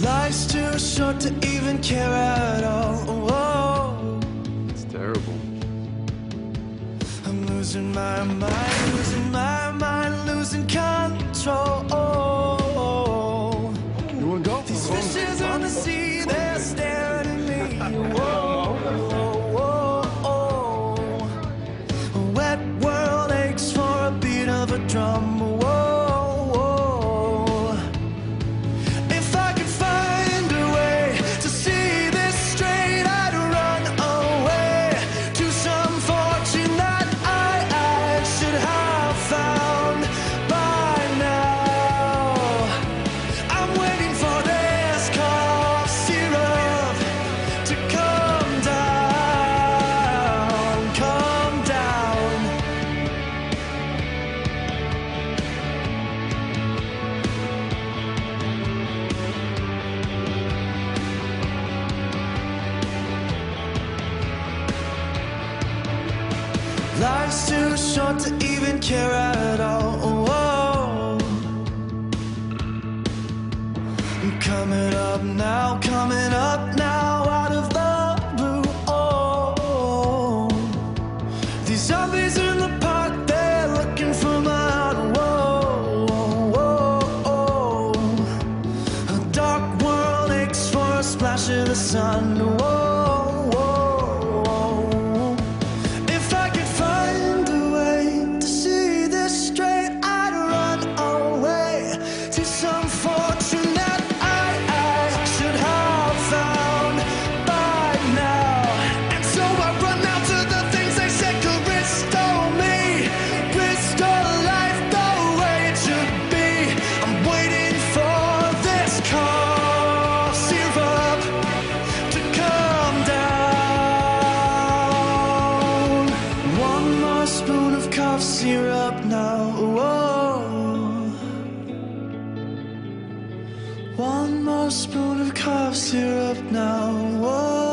Life's too short to even care at all. Whoa. It's terrible. I'm losing my mind, losing my mind, losing control. You wanna go? These fishes on the sea, they're staring at me. Whoa, whoa, whoa. A wet world aches for a beat of a drum. Life's too short to even care at all. I'm coming up now, out of the blue. These zombies in the park, they're looking for my heart. A dark world aches for a splash of the sun. Syrup now, whoa. One more spoon of cough syrup now, whoa.